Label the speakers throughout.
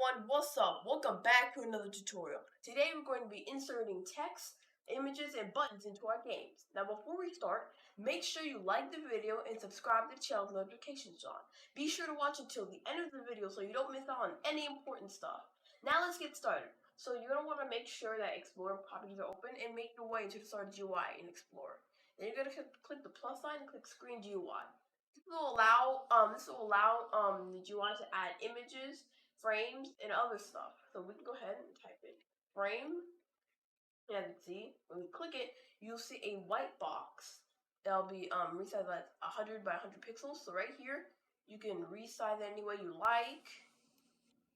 Speaker 1: everyone, what's up? Welcome back to another tutorial. Today we're going to be inserting text, images, and buttons into our games. Now before we start, make sure you like the video and subscribe to the channel with notifications on. Be sure to watch until the end of the video so you don't miss out on any important stuff. Now let's get started. So you're going to want to make sure that Explorer properties are open and make your way to the start GUI in Explorer. Then you're going to click the plus sign and click Screen GUI. This will allow the GUI to add images, frames, and other stuff. So we can go ahead and type in frame. And as you see, when we click it, you'll see a white box. That'll be resized at 100 by 100 pixels. So right here, you can resize it any way you like.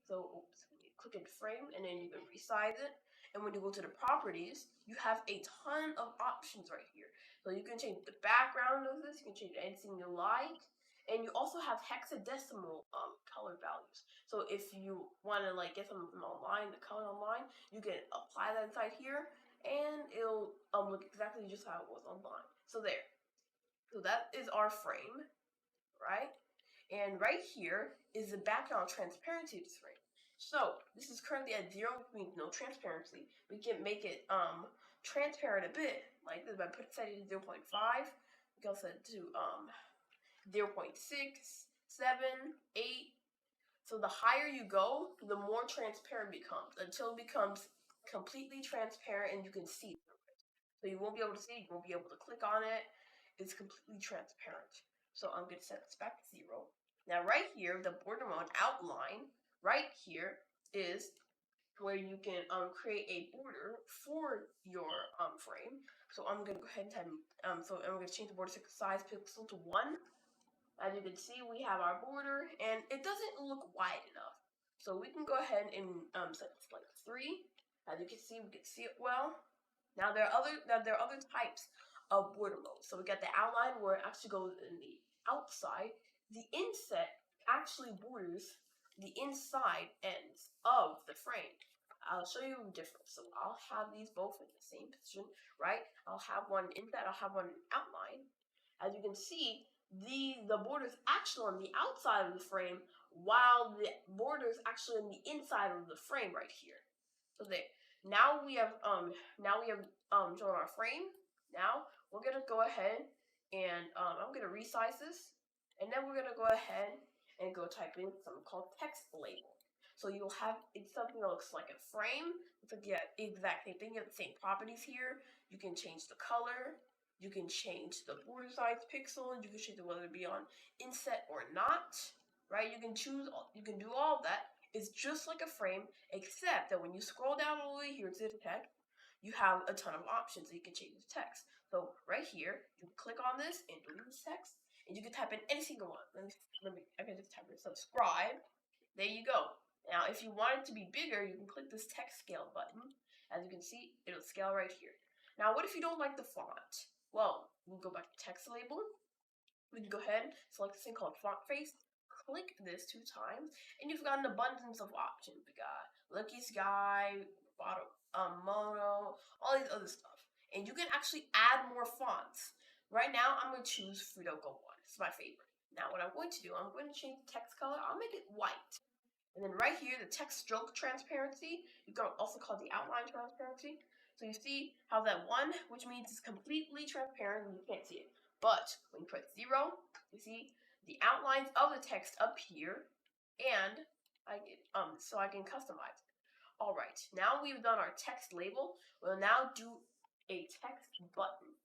Speaker 1: So click in frame, and then you can resize it. And when you go to the properties, you have a ton of options right here. So you can change the background of this. You can change anything you like. And you also have hexadecimal color values. So if you want to get something online, the color online, you can apply that inside here, and it'll look exactly just how it was online. So there. So that is our frame, right? And right here is the background transparency of this frame. So this is currently at 0, which means no transparency. We can make it transparent a bit, like this by setting it to 0.5. We can also set it to 0.6, 7, 8. So the higher you go, the more transparent it becomes, until it becomes completely transparent and you can see through it. So you won't be able to see, you won't be able to click on it. It's completely transparent. So I'm going to set this back to 0. Now right here, the border mode outline, right here is where you can create a border for your frame. So I'm going to go ahead and type, so I'm going to change the border size pixel to 1. As you can see, we have our border, and it doesn't look wide enough. So we can go ahead and set this like 3. As you can see, we can see it well. Now there are other types of border modes. So we got the outline, where it actually goes in the outside. The inset actually borders the inside ends of the frame. I'll show you the difference. So I'll have these both in the same position, right? I'll have one inside, I'll have one outline. As you can see, the border is actually on the outside of the frame, while the border is actually on the inside of the frame right here. So there. Now we have shown our frame. Now we're gonna go ahead and I'm gonna resize this, and then we're gonna go ahead and go type in something called text label. So you'll have something that looks like a frame. It's like the exact same thing. You have the same properties here. You can change the color. You can change the border size pixel. You can change it whether it be on inset or not, right? You can do all of that. It's just like a frame, except that when you scroll down all the way here to the text, you have a ton of options that you can change the text. So right here, you can click on this and delete this text, and you can type in any single one. I can just type in subscribe. There you go. Now, if you want it to be bigger, you can click this text scale button. As you can see, it'll scale right here. Now, what if you don't like the font? Well, we'll go back to text label. We can go ahead, select this thing called font face, click this 2 times, and you've got an abundance of options. We got Lucky Sky, Mono, all these other stuff. And you can actually add more fonts. Right now, I'm going to choose Freedogo 1. It's my favorite. Now, what I'm going to do, I'm going to change the text color. I'll make it white. And then right here, the text stroke transparency, you can also call it the outline transparency. So you see how that 1, which means it's completely transparent and you can't see it. But when you press 0, you see the outlines of the text up here, and I can customize it. All right, now we've done our text label. We'll now do a text button.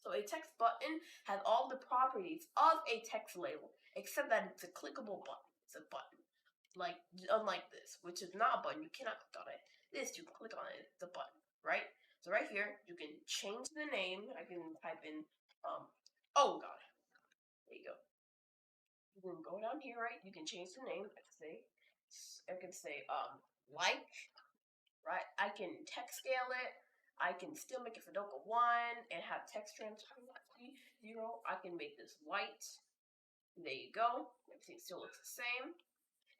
Speaker 1: So a text button has all the properties of a text label, except that it's a clickable button. It's a button. Unlike this, which is not a button, you cannot click on it. This, you can click on it, it's a button, right? So right here, you can change the name. I can type in, oh god, there you go. You can go down here, right? You can change the name. I can say, like, right? I can text scale it. I can still make it Freedogo 1 and have text transparency 0. I can make this white. There you go. Everything still looks the same.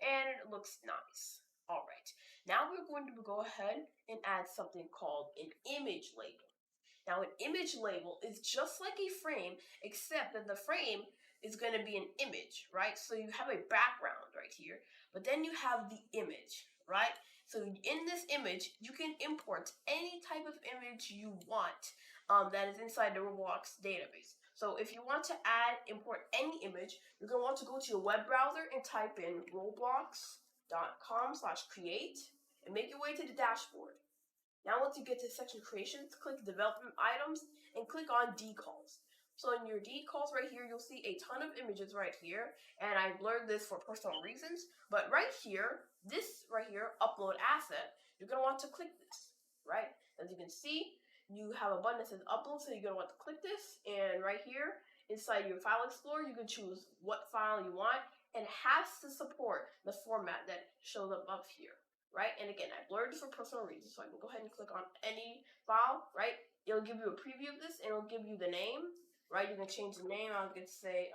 Speaker 1: And it looks nice. Alright, now we're going to go ahead and add something called an image label. Now, an image label is just like a frame, except that the frame is going to be an image, right? So you have a background right here, but then you have the image. right? So in this image, you can import any type of image you want that is inside the Roblox database. So if you want to import any image, you're going to want to go to your web browser and type in roblox.com/create and make your way to the dashboard. Now once you get to section creations, click development items and click on decalls. So in your decalls right here, you'll see a ton of images right here, and I blurred this for personal reasons, but right here, this right here, upload asset, you're going to want to click this, right? As you can see, you have a button that says upload, so you're going to want to click this, and right here, inside your file explorer, you can choose what file you want, and it has to support the format that shows up here. Right? And again, I blurred this for personal reasons, so I can go ahead and click on any file, right? It'll give you a preview of this, and it'll give you the name, right? You can change the name. I could say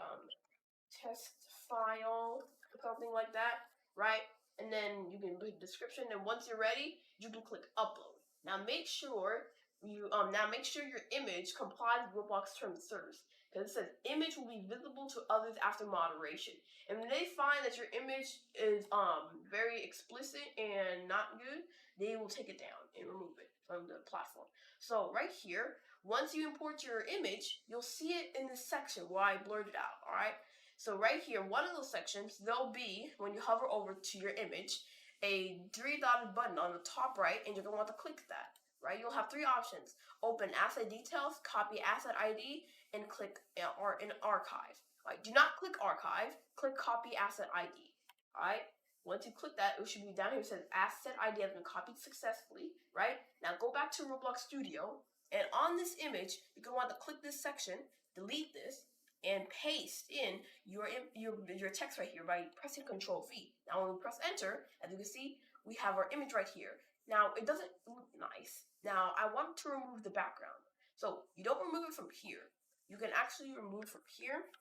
Speaker 1: test file or something like that, right? And then you can put a description, and once you're ready, you can click upload. Now make sure your image complies with Roblox terms of service, because it says image will be visible to others after moderation. And when they find that your image is very explicit and not good, they will take it down and remove it from the platform. So right here, once you import your image, you'll see it in this section where I blurred it out, all right? So right here, one of those sections, there'll be, when you hover over to your image, a three-dotted button on the top right, and you're going to want to click that, right? You'll have three options: open asset details, copy asset ID, and click in archive. Right? Do not click archive, click copy asset ID, all right? Once you click that, it should be down here. It says asset ID has been copied successfully, right? Now go back to Roblox Studio, and on this image, you're going to want to click this section, delete this, and paste in your text right here by pressing Control-V. Now when we press enter, as you can see, we have our image right here. Now it doesn't look nice. Now I want to remove the background. So you don't remove it from here. You can actually remove it from here.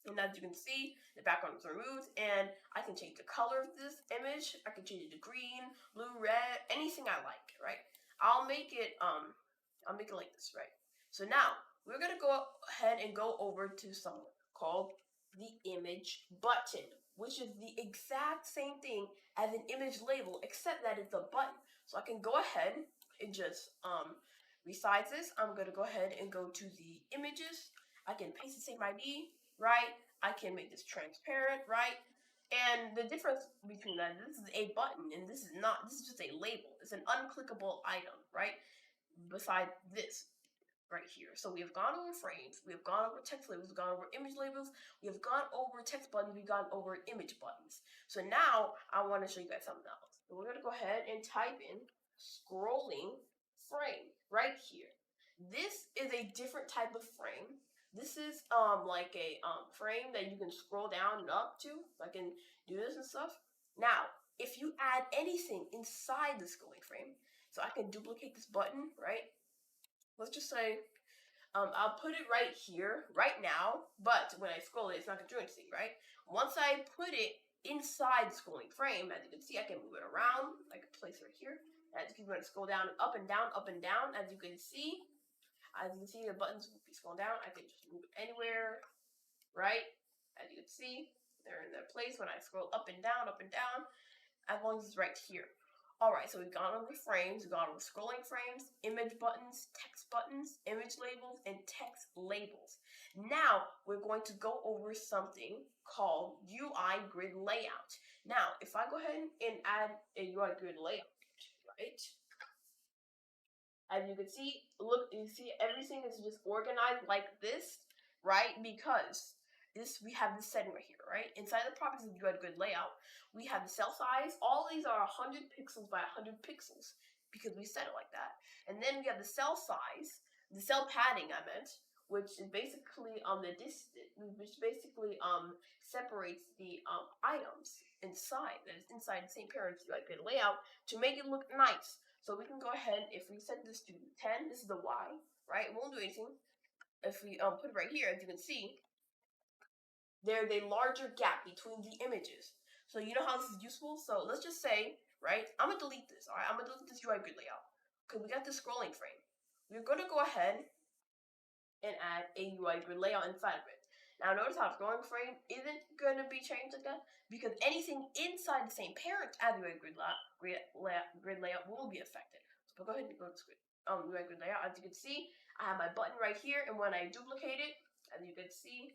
Speaker 1: And as you can see, the background is removed, and I can change the color of this image. I can change it to green, blue, red, anything I like, right? I'll make it like this, right? So now we're gonna go ahead and go over to something called the image button, which is the exact same thing as an image label, except that it's a button. So I can go ahead and just resize this. I'm gonna go ahead and go to the images. I can paste the same ID, right? I can make this transparent, right? And the difference between that, this is a button and this is not. This is just a label. It's an unclickable item, right? Besides this right here. So we have gone over frames, we have gone over text labels, we've gone over image labels, we have gone over text buttons, we've gone over image buttons. So now I want to show you guys something else. So we're going to go ahead and type in scrolling frame right here. This is a different type of frame. This is like a frame that you can scroll down and up to. So I can do this and stuff. Now, if you add anything inside the scrolling frame, so I can duplicate this button, right? Let's just say I'll put it right here, right now, but when I scroll it, it's not going to do anything, right? Once I put it inside the scrolling frame, as you can see, I can move it around. I can place it right here. As you can scroll down, up and down, up and down. As you can see, the buttons will be scrolling down. I can just move it anywhere, right? As you can see, they're in their place when I scroll up and down, as long as it's right here. Alright, so we've gone over frames, we've gone over scrolling frames, image buttons, image labels, and text labels. Now, we're going to go over something called UI grid layout. Now, if I go ahead and add a UI grid layout, right? As you can see, look, you see everything is just organized like this, right? Because we have this setting right here, right? Inside the properties of UI grid layout, we have the cell size. All these are 100 pixels by 100 pixels because we set it like that. And then we have the cell size, the cell padding I meant, which is basically which basically separates the items inside the same parent UI grid layout to make it look nice. So we can go ahead, if we set this to 10, this is the Y, right? It won't do anything. If we put it right here, as you can see, there's a larger gap between the images. So you know how this is useful? So let's just say, right, I'm going to delete this, all right? I'm going to delete this UI grid layout because we got this scrolling frame. We're going to go ahead and add a UI grid layout inside of it. Now notice how scrolling frame isn't going to be changed like that because anything inside the same parent as UI grid layout will be affected. So go ahead and go to UI grid layout. As you can see, I have my button right here, and when I duplicate it, as you can see,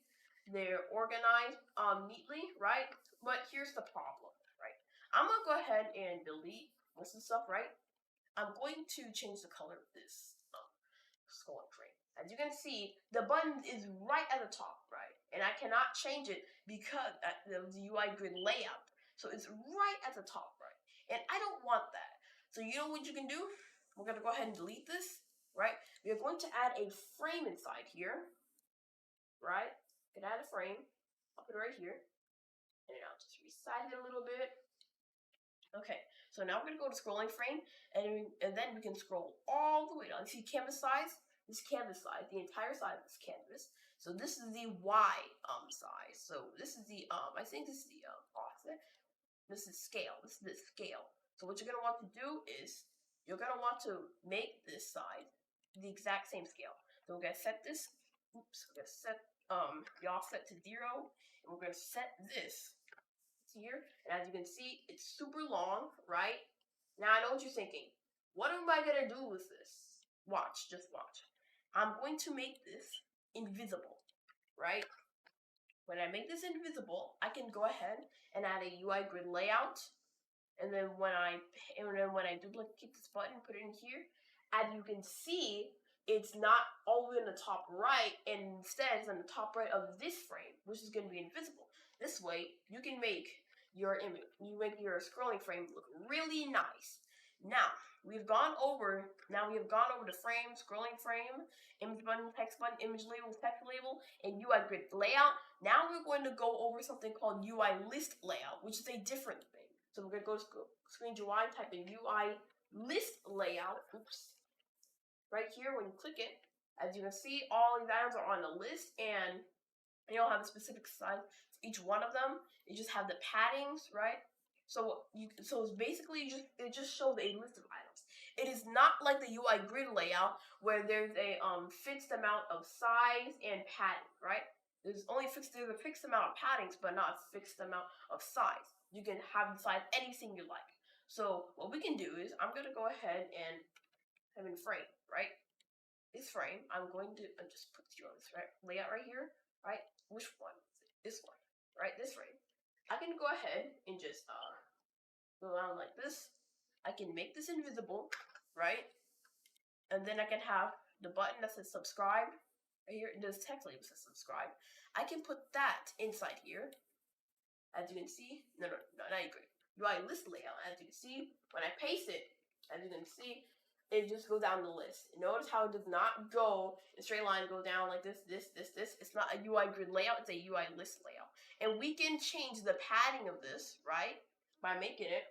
Speaker 1: they're organized neatly, right? But here's the problem, right? I'm gonna go ahead and delete most of the stuff, right? I'm going to change the color of this scrolling frame. As you can see, the button is right at the top, right? And I cannot change it because of the UI grid layout. So it's right at the top, right? And I don't want that. So you know what you can do? We're gonna go ahead and delete this, right? We are going to add a frame inside here, right? You can add a frame. I'll put it right here. And I'll just resize it a little bit. Okay, so now we're gonna go to scrolling frame, and then we can scroll all the way down. You see canvas size? This canvas size, the entire size of this canvas. So this is the Y size. So this is the I think this is the offset. This is scale. This is the scale. So what you're gonna want to do is you're gonna want to make this size the exact same scale. So we're gonna set this. Oops. We're gonna set the offset to 0, and we're gonna set this here, and as you can see, it's super long, right? Now I know what you're thinking. What am I gonna do with this? Watch, just watch. I'm going to make this invisible, right? When I make this invisible, I can go ahead and add a UI grid layout, and then when I duplicate this button, put it in here, as you can see, it's not all the way in the top right, and instead it's on the top right of this frame, which is going to be invisible. This way, you can make your image, scrolling frame look really nice. Now we've gone over the frame, scrolling frame, image button, text button, image label, text label, and UI grid layout. Now we're going to go over something called UI list layout, which is a different thing. So we're going to go to screen UI, type in UI list layout. Oops. Right here, when you click it, as you can see, all these items are on the list, and they don't have a specific size for each one of them. You just have the paddings, right? So it's basically it just shows a list of items. It is not like the UI grid layout where there's a fixed amount of size and padding, right? There's a fixed amount of paddings, but not a fixed amount of size. You can have the size anything you like. So what we can do is I'm gonna go ahead and have in frame, right? This frame, I'm going to just put you on this layout right here, right? Which one? This one, right? This frame. I can go ahead and just go around like this. I can make this invisible, right? And then I can have the button that says subscribe. Right here, this text label says subscribe. I can put that inside here. As you can see, no, not agree. UI list layout. As you can see, when I paste it, as you can see, it just goes down the list. Notice how it does not go in a straight line, go down like this. It's not a UI grid layout, it's a UI list layout. And we can change the padding of this, right? By making it.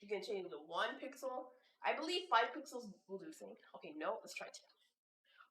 Speaker 1: You can change the 1 pixel. I believe 5 pixels will do the same. Okay, no, let's try 10.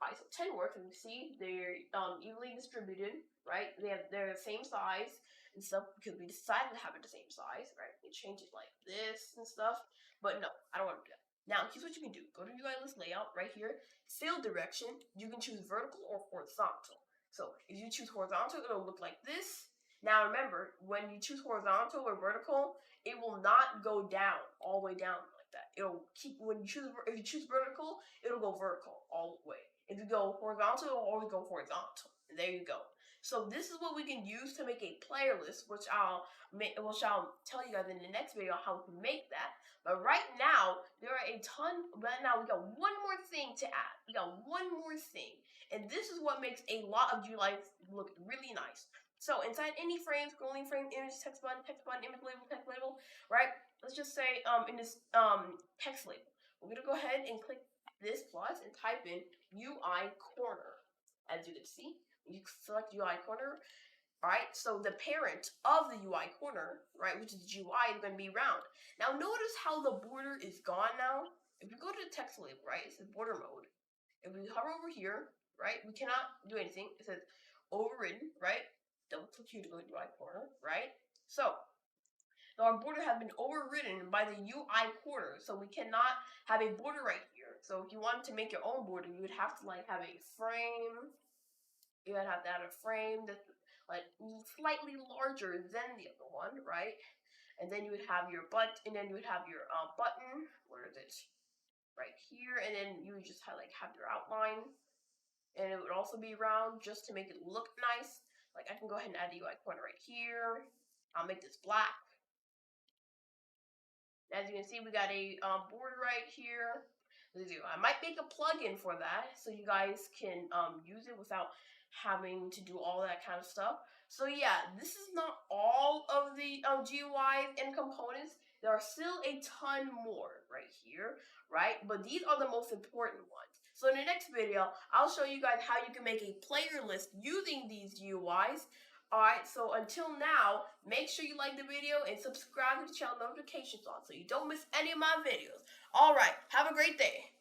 Speaker 1: Alright, so 10 works, and you see they're evenly distributed, right? They're the same size and stuff because we decided to have it the same size, right? We change it like this and stuff, but no, I don't want to do that. Now, here's what you can do. Go to UI list layout right here. Fill direction. You can choose vertical or horizontal. So if you choose horizontal, it'll look like this. Now remember, when you choose horizontal or vertical, it will not go down all the way down like that. It'll keep if you choose vertical, it'll go vertical all the way. If you go horizontal, it'll always go horizontal. And there you go. So this is what we can use to make a player list, which I'll tell you guys in the next video how to make that. But right now, there are a ton. Right now, we got one more thing to add. We got one more thing, and this is what makes a lot of GUIs look really nice. So inside any frame, scrolling frame, image, text button, image label, text label, right? Let's just say in this text label, we're gonna go ahead and click this plus and type in UI corner. As you can see, you select UI corner. Right, so the parent of the UI corner, right, which is GUI, is going to be round. Now notice how the border is gone now. If we go to the text label, right, it says border mode. If we hover over here, right, we cannot do anything. It says overridden, right? Double click here to go to UI corner, right? So our border has been overridden by the UI corner, so we cannot have a border right here. So if you wanted to make your own border, you would have to like have a frame, You gotta have to add a frame that's like slightly larger than the other one, right? And then you would have your and then you would have your button. Where is it? Right here, and then you would just have your outline, and it would also be round just to make it look nice. Like I can go ahead and add the UI pointer right here. I'll make this black. As you can see, we got a border right here. I might make a plugin for that so you guys can use it without having to do all that kind of stuff. So yeah, this is not all of the GUIs and components. There are still a ton more right here, right? But these are the most important ones. So in the next video, I'll show you guys how you can make a player list using these GUIs. Alright, so until now, make sure you like the video and subscribe to the channel notifications on so you don't miss any of my videos. Alright, have a great day.